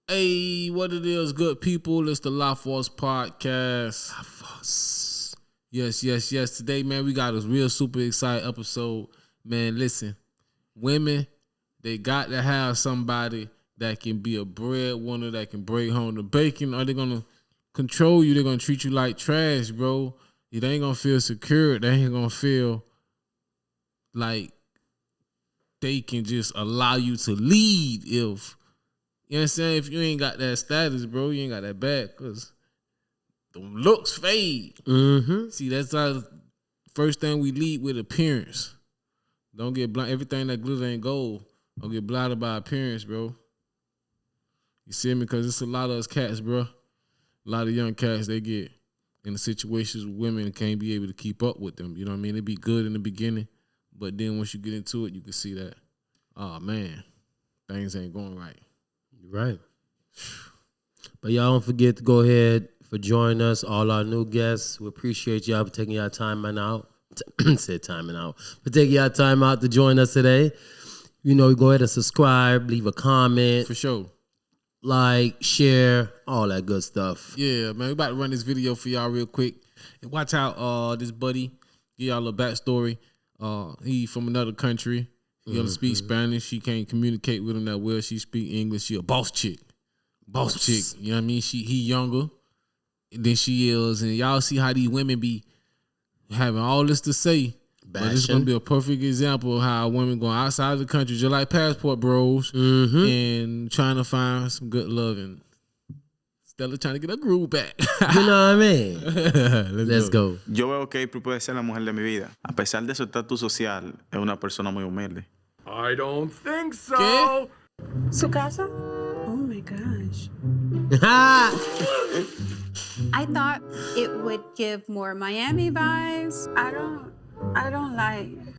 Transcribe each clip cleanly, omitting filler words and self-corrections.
Hey, what it is, good people? It's the La Force Podcast. Yes. Today, man, we got a real super exciting episode. Man, listen, women, they got to have somebody that can be a breadwinner, that can bring home the bacon, or they're going to control you. They're going to treat you like trash, bro. You ain't going to feel secure. They ain't going to feel like they can just allow you to lead if, you know what I'm saying, if you ain't got that status, bro, you ain't got that bag, because the looks fade. Mm-hmm. See, that's our first thing we lead with, appearance. Don't get blind. Everything that glitter ain't gold. Don't get blinded by appearance, bro. You see me? Because it's a lot of us cats, bro. A lot of young cats, they get in the situations where women can't be able to keep up with them. You know what I mean? They be good in the beginning, but then once you get into it, you can see that, oh, man, things ain't going right. Right. But y'all don't forget to go ahead for joining us, all our new guests. We appreciate y'all for taking y'all time out. For taking y'all time out to join us today. You know, go ahead and subscribe, leave a comment. For sure. Like, share, all that good stuff. Yeah, man, we about to run this video for y'all real quick. And watch out, this buddy, give y'all a backstory. He from another country. He don't speak Spanish. She can't communicate with him that well. She speak English. She a boss chick. Boss chick. You know what I mean? He younger than she is. And y'all see how these women be having all this to say. But it's going to be a perfect example of how women going outside of the country, just like passport bros, and trying to find some good love. And Stella trying to get her groove back. You know what I mean? Let's go. Yo veo que April puede ser la mujer de mi vida. A pesar de su estatus social, es una persona muy humilde. I don't think so. ¿Qué? ¿Su casa? Oh my gosh. I thought it would give more Miami vibes. I don't like it.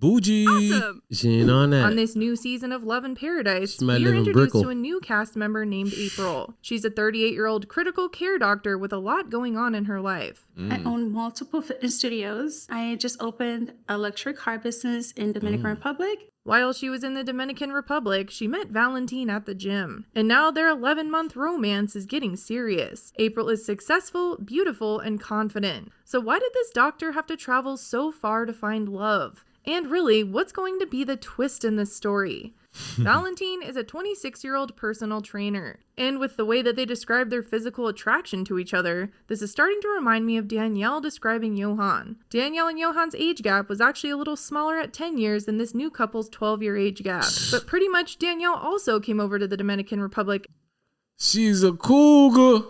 Bougie. Awesome. She ain't on that. On this new season of Love in Paradise, might we live are in introduced Brickell. to a new cast member named April. She's a 38-year-old critical care doctor with a lot going on in her life. I own multiple fitness studios. I just opened a luxury car business in Dominican Republic. While she was in the Dominican Republic, she met Valentine at the gym. And now their 11-month romance is getting serious. April is successful, beautiful, and confident. So why did this doctor have to travel so far to find love? And really, what's going to be the twist in this story? Valentine is a 26-year-old personal trainer. And with the way that they describe their physical attraction to each other, this is starting to remind me of Danielle describing Johan. Danielle and Johan's age gap was actually a little smaller at 10 years than this new couple's 12-year age gap. But pretty much Danielle also came over to the Dominican Republic. She's a cougar.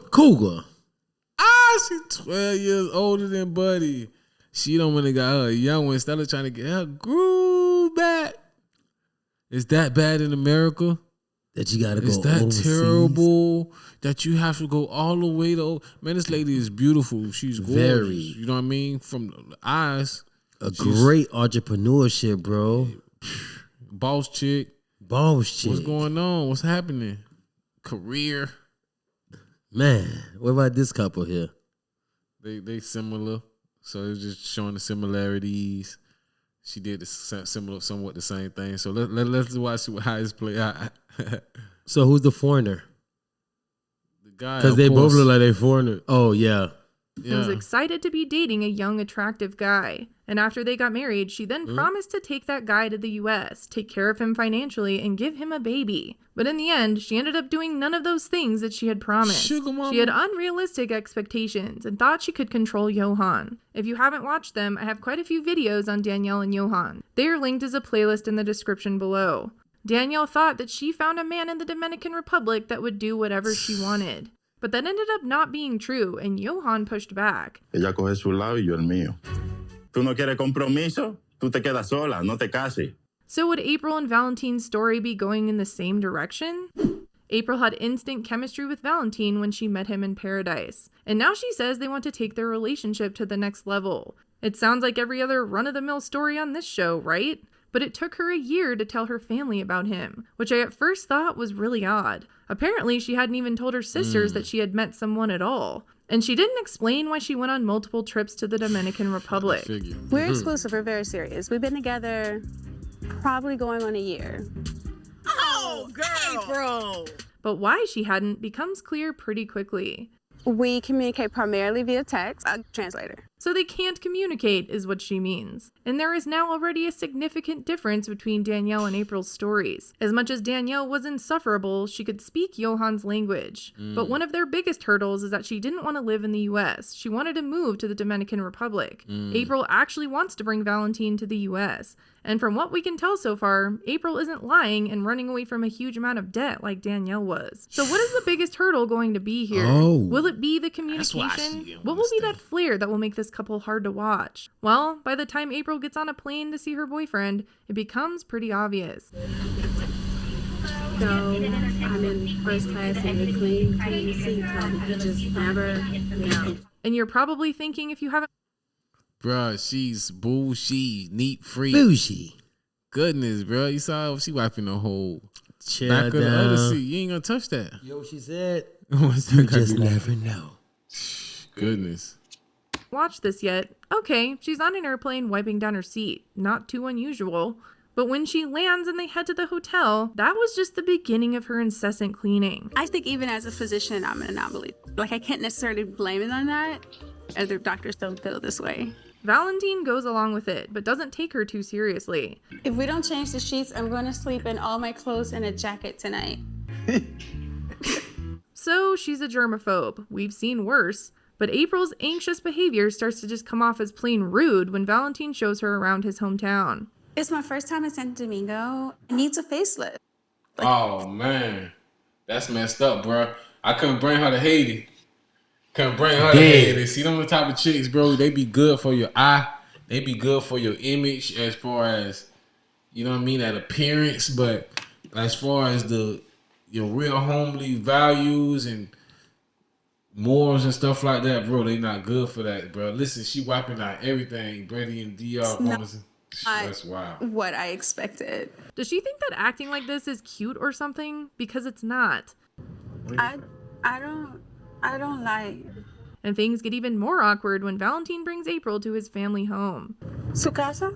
She's 12 years older than Buddy. She don't really got her young one. Instead of trying to get her groove back. Is that bad in America? That you gotta go Is that overseas? terrible that you have to go all the way to? Man, this lady is beautiful. She's gorgeous. Very. You know what I mean? From the eyes. Great entrepreneurship, bro. Boss chick. Boss chick. What's going on? What's happening? Career. Man, what about this couple here? They similar. So it's just showing the similarities. She did somewhat the same thing. So let's watch how it's play out. So who's the foreigner? The guy, because they both look like they foreigner. Oh yeah. And was excited to be dating a young, attractive guy. And after they got married, she then promised to take that guy to the U.S., take care of him financially, and give him a baby. But in the end, she ended up doing none of those things that she had promised. Sugar mama. She had unrealistic expectations and thought she could control Johan. If you haven't watched them, I have quite a few videos on Danielle and Johan. They are linked as a playlist in the description below. Danielle thought that she found a man in the Dominican Republic that would do whatever she wanted. But that ended up not being true, and Johan pushed back. Ella coge su lado y yo el mío. Tú no quieres compromiso, tú te quedas sola, no te cases. So would April and Valentine's story be going in the same direction? April had instant chemistry with Valentine when she met him in Paradise. And now she says they want to take their relationship to the next level. It sounds like every other run-of-the-mill story on this show, right? But it took her a year to tell her family about him, which I at first thought was really odd. Apparently, she hadn't even told her sisters that she had met someone at all. And she didn't explain why she went on multiple trips to the Dominican Republic. We're exclusive. We're very serious. We've been together probably going on a year. Oh, girl. April. But why she hadn't becomes clear pretty quickly. We communicate primarily via text, a translator. So they can't communicate, is what she means. And there is now already a significant difference between Danielle and April's stories. As much as Danielle was insufferable, she could speak Johann's language. But one of their biggest hurdles is that she didn't want to live in the US. She wanted to move to the Dominican Republic. April actually wants to bring Valentine to the US. And from what we can tell so far, April isn't lying and running away from a huge amount of debt like Danielle was. So what is the biggest hurdle going to be here? Will it be the communication? What will be that flair that will make this couple hard to watch? Well, by the time April gets on a plane to see her boyfriend, it becomes pretty obvious. So I'm in first class in the clean seat. You just never know. And you're probably thinking, if you haven't... Bruh, she's bougie, neat freak. Bougie. Goodness, bruh. You saw she wiping the whole Chill back of the down. other seat. You ain't gonna touch that. You know what she said? What's You that just gotta be? never know. Goodness. watched this yet. Okay, she's on an airplane wiping down her seat. Not too unusual. But when she lands and they head to the hotel, that was just the beginning of her incessant cleaning. I think even as a physician, I'm an anomaly. Like, I can't necessarily blame it on that. Other doctors don't feel this way. Valentine goes along with it, but doesn't take her too seriously. If we don't change the sheets, I'm going to sleep in all my clothes and a jacket tonight. So she's a germaphobe. We've seen worse. But April's anxious behavior starts to just come off as plain rude when Valentine shows her around his hometown. It's my first time in Santo Domingo. It needs a facelift. Oh, man. That's messed up, bro. I couldn't bring her to Haiti. Couldn't bring her to Haiti. See, them the type of chicks, bro, they be good for your eye. They be good for your image as far as, you know what I mean, that appearance. But as far as your real homely values and morals and stuff like that, bro, they not good for that, bro. Listen, she wiping out everything. Brady and DR. That's wild. What I expected. Does she think that acting like this is cute or something? Because it's not. I don't like. And things get even more awkward when Valentine brings April to his family home. Su casa?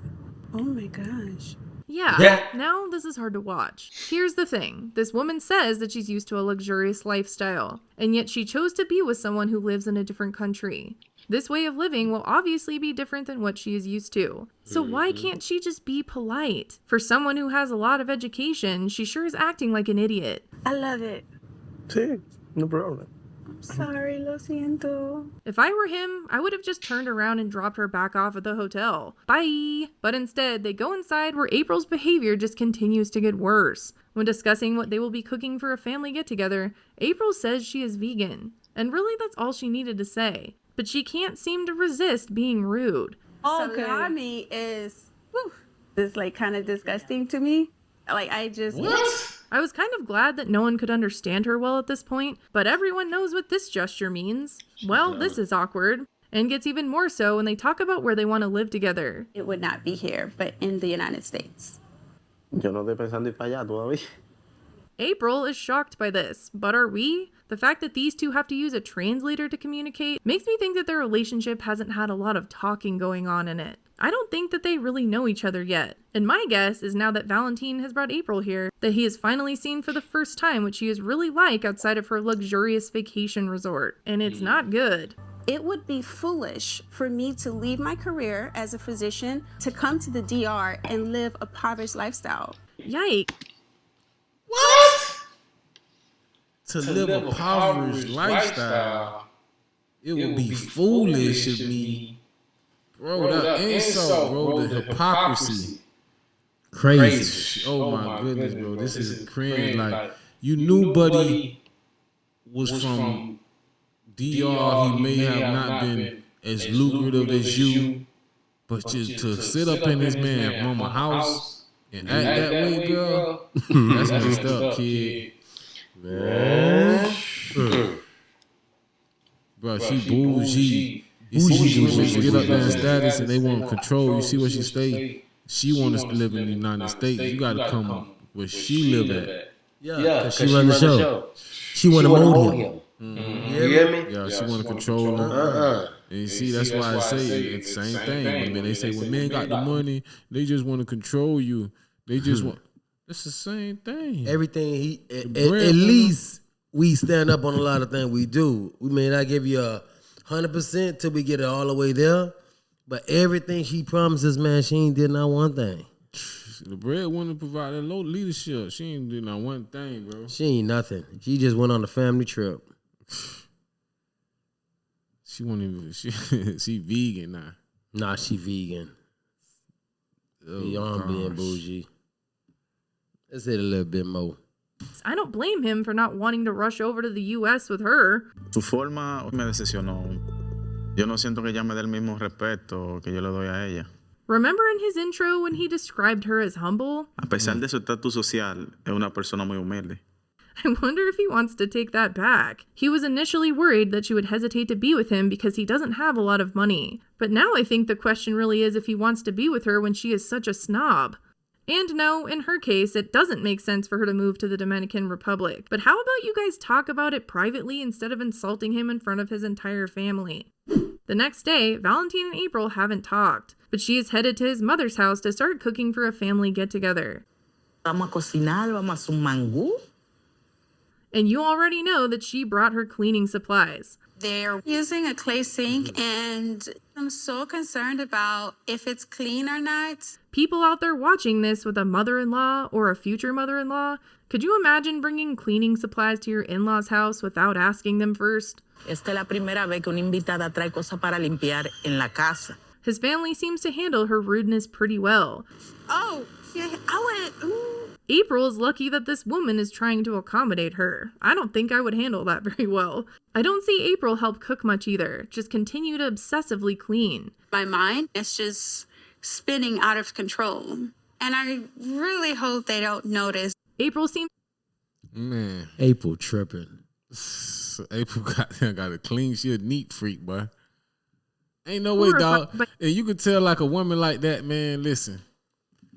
Oh my gosh. Yeah, now this is hard to watch. Here's the thing. This woman says that she's used to a luxurious lifestyle, and yet she chose to be with someone who lives in a different country. This way of living will obviously be different than what she is used to. So why can't she just be polite? For someone who has a lot of education, she sure is acting like an idiot. I love it. Sí, no problem. I'm sorry, lo siento. If I were him, I would have just turned around and dropped her back off at the hotel. Bye! But instead, they go inside where April's behavior just continues to get worse. When discussing what they will be cooking for a family get-together, April says she is vegan. And really, that's all she needed to say. But she can't seem to resist being rude. Salami is, this like kind of disgusting to me. Like, I just... What? I was kind of glad that no one could understand her well at this point, but everyone knows what this gesture means. Well, this is awkward. And gets even more so when they talk about where they want to live together. It would not be here, but in the United States. Yo no estoy pensando ir para allá todavía. April is shocked by this, but are we? The fact that these two have to use a translator to communicate makes me think that their relationship hasn't had a lot of talking going on in it. I don't think that they really know each other yet. And my guess is now that Valentine has brought April here, that he has finally seen for the first time what she is really like outside of her luxurious vacation resort. And it's not good. It would be foolish for me to leave my career as a physician to come to the DR and live a impoverished lifestyle. Yikes. What? To live a impoverished lifestyle, it would be foolish of me. Bro, the insult, bro, the hypocrisy. Crazy. Oh my goodness, bro. This is cringe. Like, you knew Buddy was from DR. He may have not been as lucrative as you, but just to sit up in his man mama house and act that way, girl, that's messed up, kid. Man. Bro, she bougie. You see when she get up there in status and they want control. You see where she stay? She wants to live in the United States. You got to come where she live at. Yeah, because she run the show. She want to mold him. You hear me? Yeah, she want to control him. And you see, that's why I say it's the same thing. When they say when men got the money, they just want to control you. They just want. It's the same thing. Everything he at breadwinner. least we stand up on a lot of things we do. We may not give you 100% till we get it all the way there, but everything she promises, man, she ain't did not one thing. The breadwinner provided low leadership. She ain't did not one thing, bro. She ain't nothing. She just went on a family trip. She won't even. She vegan now. Nah, she vegan. Beyond being bougie. Let's hit a little bit more. I don't blame him for not wanting to rush over to the US with her. Su forma me decepcionó. Yo no siento que ella me dé el mismo respeto que yo le doy a ella. Remember in his intro when he described her as humble? A pesar de su estatus social, es una persona muy humilde. I wonder if he wants to take that back. He was initially worried that she would hesitate to be with him because he doesn't have a lot of money. But now I think the question really is if he wants to be with her when she is such a snob. And no, in her case, it doesn't make sense for her to move to the Dominican Republic. But how about you guys talk about it privately instead of insulting him in front of his entire family? The next day, Valentine and April haven't talked, but she is headed to his mother's house to start cooking for a family get-together. Vamos a cocinar, vamos a hacer un mangú. And you already know that she brought her cleaning supplies. They're using a clay sink, and I'm so concerned about if it's clean or not. People out there watching this with a mother-in-law or a future mother-in-law, could you imagine bringing cleaning supplies to your in-laws' house without asking them first? Esta es la primera vez que una invitada trae cosas para limpiar en la casa. His family seems to handle her rudeness pretty well. Oh, yeah, I wouldn't. April is lucky that this woman is trying to accommodate her. I don't think I would handle that very well. I don't see April help cook much either, just continue to obsessively clean. My mind is just spinning out of control. And I really hope they don't notice. April seems... Man. April tripping. April got a clean. She a neat freak, boy. Ain't no way, dog. And you could tell like a woman like that, man, listen.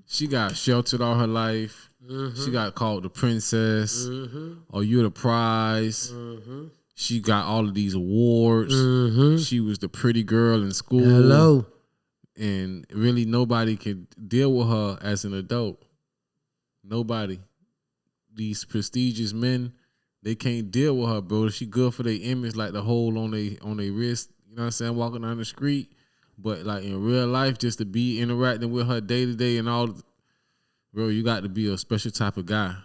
She got sheltered all her life. Mm-hmm. She got called the princess. Mm-hmm. Or you're the prize. Mm-hmm. She got all of these awards. Mm-hmm. She was the pretty girl in school. Hello. And really nobody could deal with her as an adult. Nobody. These prestigious men, they can't deal with her, bro. She good for their image, like the hole on their wrist. You know what I'm saying? Walking down the street. But like in real life, just to be interacting with her day to day and all, bro, you got to be a special type of guy.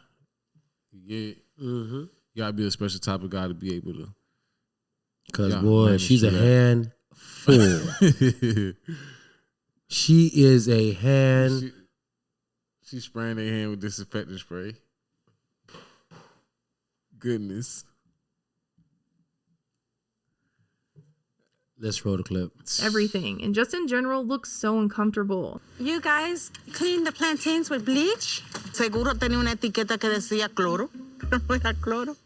You got to be a special type of guy to be able to. Cause boy, she's a handful. She is a hand. She spraying their hand with disinfectant spray. Goodness. Let's roll the clip. Everything, and just in general, looks so uncomfortable. You guys clean the plantains with bleach? Seguro tenía una etiqueta que decía cloro. No era cloro.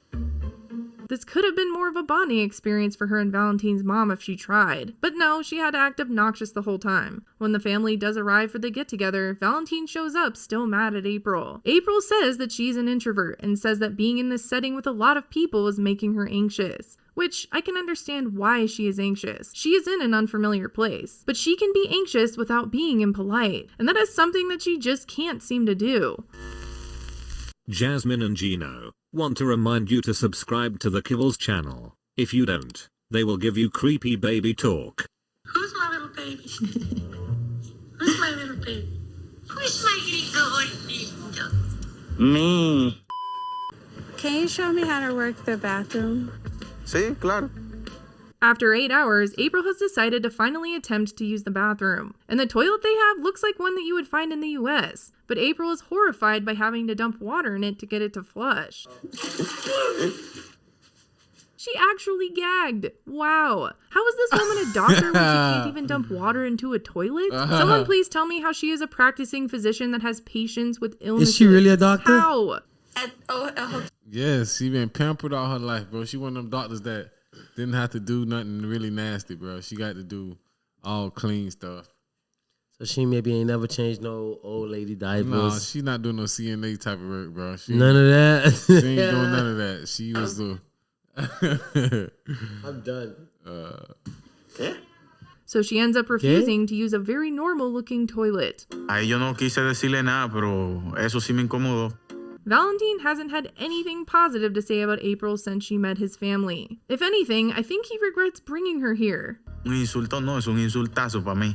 This could have been more of a bonding experience for her and Valentine's mom if she tried. But no, she had to act obnoxious the whole time. When the family does arrive for the get-together, Valentine shows up still mad at April. April says that she's an introvert and says that being in this setting with a lot of people is making her anxious. Which I can understand why she is anxious. She is in an unfamiliar place. But she can be anxious without being impolite. And that is something that she just can't seem to do. Jasmine and Gino want to remind you to subscribe to the Kibbles channel. If you don't, they will give you creepy baby talk. Who's my little baby? Who's my little baby? Who's my little gordito? Me. Can you show me how to work the bathroom? Sí, claro. After 8 hours, April has decided to finally attempt to use the bathroom. And the toilet they have looks like one that you would find in the US. But April is horrified by having to dump water in it to get it to flush. She actually gagged. Wow. How is this woman a doctor when she can't even dump water into a toilet? Someone please tell me how she is a practicing physician that has patients with illnesses. Is she really a doctor? How? Yes, she been pampered all her life, bro. She one of them doctors that didn't have to do nothing really nasty, bro. She got to do all clean stuff. So she maybe ain't never changed no old lady diapers. No, she not doing no CNA type of work, bro. None of that. She ain't doing none of that. She was the... I'm done. so she ends up refusing to use a very normal-looking toilet. A yo no quise decirle nada, pero eso sí me incomodó. Valentine hasn't had anything positive to say about April since she met his family. If anything, I think he regrets bringing her here. Un insulto no, es un insultazo para mí.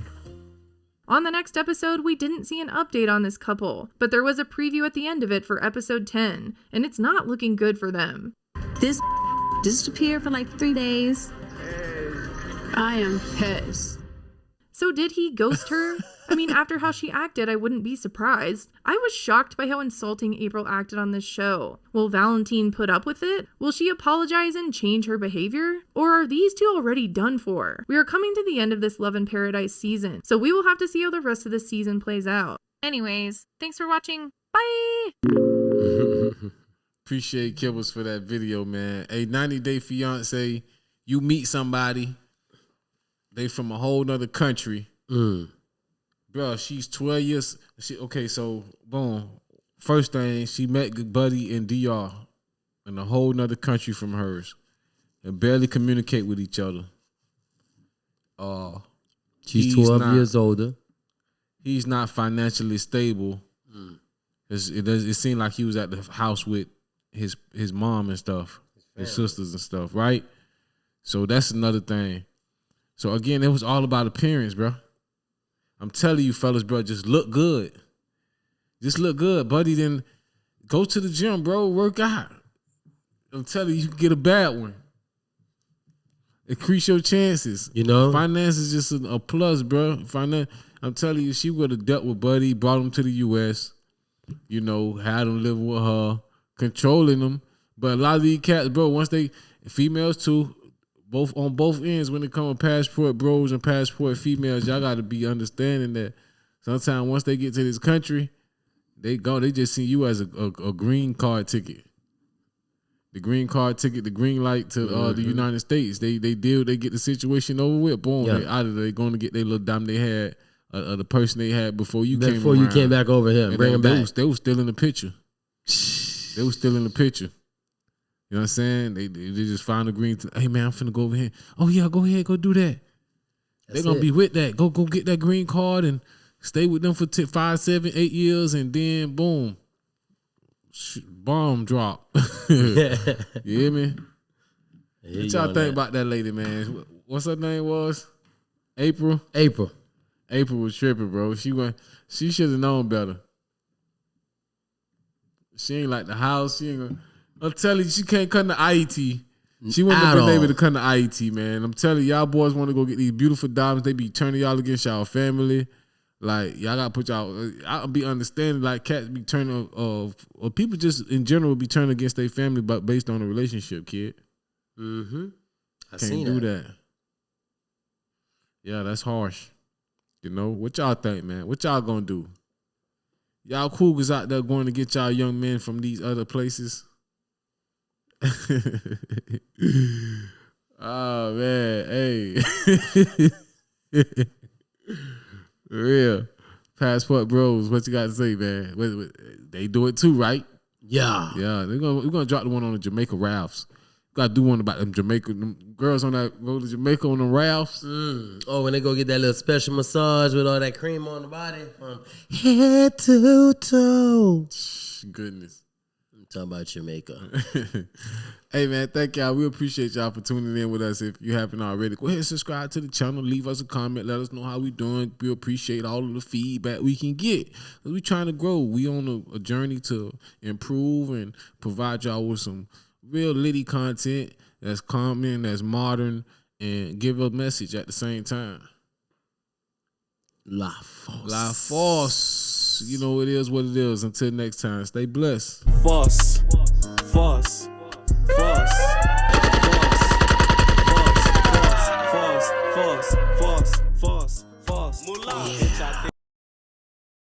On the next episode, we didn't see an update on this couple, but there was a preview at the end of it for episode 10, and it's not looking good for them. This disappeared for like 3 days. I am pissed. So did he ghost her? I mean, after how she acted, I wouldn't be surprised. I was shocked by how insulting April acted on this show. Will Valentine put up with it? Will she apologize and change her behavior? Or are these two already done for? We are coming to the end of this Love in Paradise season, so we will have to see how the rest of the season plays out. Anyways, thanks for watching. Bye! Appreciate Kibbles for that video, man. A 90-day fiance, you meet somebody, they from a whole nother country. Bro, she's 12 years. Okay, so boom. First thing, she met good buddy in DR in a whole nother country from hers and barely communicate with each other. She's 12 years older. He's not financially stable. It seemed like he was at the house with his mom and stuff, his sisters and stuff, right? So that's another thing. So again, it was all about appearance, bro. I'm telling you, fellas, bro, just look good. Just look good, buddy. Then go to the gym, bro. Work out. I'm telling you, you can get a bad one. Increase your chances. You know, finance is just a plus, bro. I'm telling you, she would have dealt with Buddy, brought him to the U.S. You know, had him living with her, controlling them. But a lot of these cats, bro, once they females too. On both ends, when it comes to passport bros and passport females, y'all got to be understanding that sometimes once they get to this country, they just see you as a green card ticket. The green card ticket, the green light to the United States. They get the situation over with. Boom, they out of there. They going to get their little dime they had, the person they had before you came around. Before you came back over here, bring them back. They was still in the picture. They was still in the picture. You know what I'm saying? They just found a green. Hey man, I'm finna go over here. Oh yeah, go ahead, go do that. They're gonna be with that. Go get that green card and stay with them for 5, 7, 8 years, and then boom, bomb drop. You hear me? What y'all think about that lady, man? What's her name was? April. April was tripping, bro. She should have known better. She ain't like the house. She ain't gonna. I'm telling you, she can't come to IET. She wouldn't have been able to come to IET, man. I'm telling you, y'all boys want to go get these beautiful diamonds. They be turning y'all against y'all family. Like, y'all got to put y'all, I'll be understanding, like, cats be turning, or people just in general be turning against their family, but based on a relationship, kid. I Can't do that. Yeah, that's harsh. You know, what y'all think, man? What y'all gonna do? Y'all cougars out there going to get y'all young men from these other places? Oh man, hey. Real passport bros, what you got to say, man? They do it too, right? Yeah. We're gonna drop the one on the Jamaica Ralphs. Gotta do one about them girls on that go to Jamaica on the Ralphs. Oh, when they go get that little special massage with all that cream on the body from head to toe. Goodness. Talking about Jamaica. Hey man, thank y'all. We appreciate y'all for tuning in with us. If you haven't already, go ahead and subscribe to the channel. Leave us a comment. Let us know how we doing. We appreciate all of the feedback we can get. We trying to grow. We on a journey to improve and provide y'all with some real litty content that's common, that's modern, and give a message at the same time. La Force. La Force. You know, it is what it is. Until next time, stay blessed. Force.